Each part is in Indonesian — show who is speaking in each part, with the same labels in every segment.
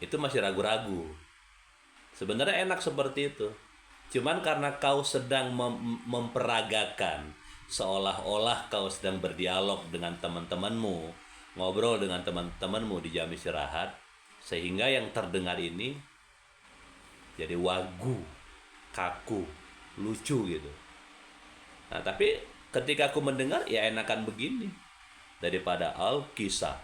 Speaker 1: itu masih ragu-ragu. Sebenarnya enak seperti itu. Cuman karena kau sedang memperagakan, seolah-olah kau sedang berdialog dengan teman-temanmu, ngobrol dengan teman-temanmu di jam istirahat, sehingga yang terdengar ini jadi wagu, kaku, lucu gitu. Nah, tapi ketika aku mendengar, ya enakan begini daripada Al-Kisah.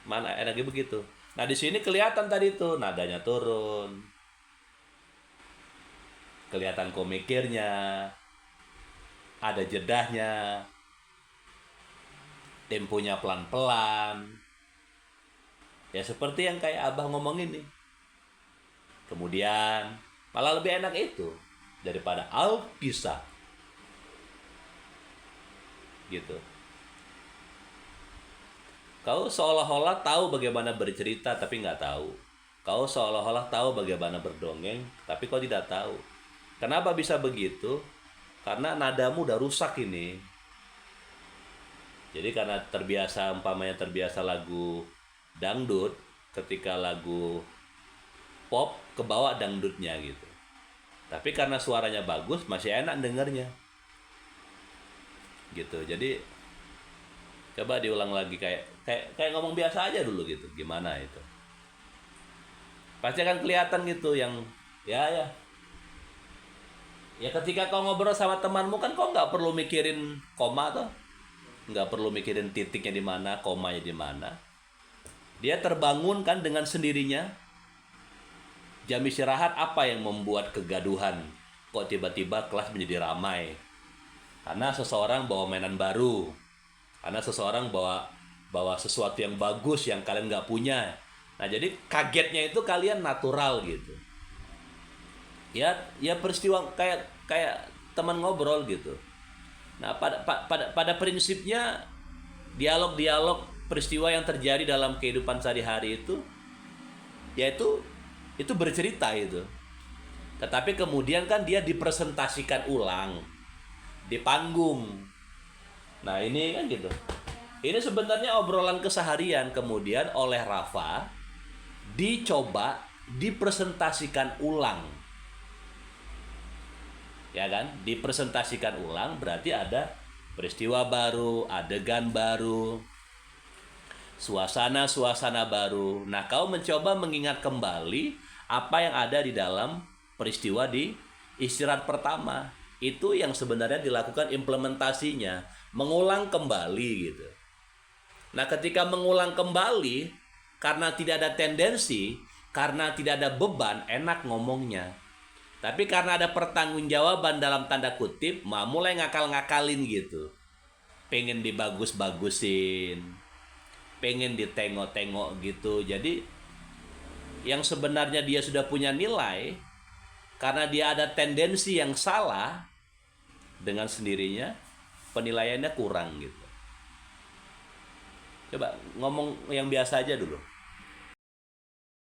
Speaker 1: Mana enaknya begitu. Nah, di sini kelihatan tadi tuh nadanya turun. Kelihatan komikirnya, ada jedahnya, temponya pelan-pelan. Ya seperti yang kayak Abah ngomong ini. Kemudian malah lebih enak itu daripada Al-Kisah. Gitu. Kau seolah-olah tahu bagaimana bercerita tapi nggak tahu. Kau seolah-olah tahu bagaimana berdongeng tapi kau tidak tahu. Kenapa bisa begitu? Karena nadamu udah rusak ini. Jadi karena umpamanya terbiasa lagu dangdut, ketika lagu pop kebawa dangdutnya gitu. Tapi karena suaranya bagus, masih enak dengernya. Gitu. Jadi coba diulang lagi kayak ngomong biasa aja dulu gitu. Gimana itu? Pasti akan kelihatan gitu yang ya ketika kau ngobrol sama temanmu kan kau nggak perlu mikirin koma toh, nggak perlu mikirin titiknya di mana, komanya di mana. Dia terbangun kan dengan sendirinya. Jam istirahat apa yang membuat kegaduhan? Kok tiba-tiba kelas menjadi ramai? Karena seseorang bawa mainan baru, karena seseorang bawa sesuatu yang bagus yang kalian nggak punya. Nah jadi kagetnya itu kalian natural gitu. Ya peristiwa kayak teman ngobrol gitu. Nah pada prinsipnya dialog peristiwa yang terjadi dalam kehidupan sehari-hari itu yaitu itu bercerita itu. Tetapi kemudian kan dia dipresentasikan ulang di panggung. Nah ini kan gitu. Ini sebenarnya obrolan keseharian kemudian oleh Rafa dicoba dipresentasikan ulang. Ya kan? Dipresentasikan ulang berarti ada peristiwa baru, adegan baru, suasana baru. Nah, kau mencoba mengingat kembali apa yang ada di dalam peristiwa di istirahat pertama. Itu yang sebenarnya dilakukan implementasinya, mengulang kembali gitu. Nah, ketika mengulang kembali karena tidak ada tendensi, karena tidak ada beban, enak ngomongnya. Tapi karena ada pertanggungjawaban dalam tanda kutip, mulai ngakal-ngakalin gitu. Pengen dibagus-bagusin, pengen ditengok-tengok gitu. Jadi yang sebenarnya dia sudah punya nilai, karena dia ada tendensi yang salah, dengan sendirinya penilaiannya kurang gitu. Coba ngomong yang biasa aja dulu.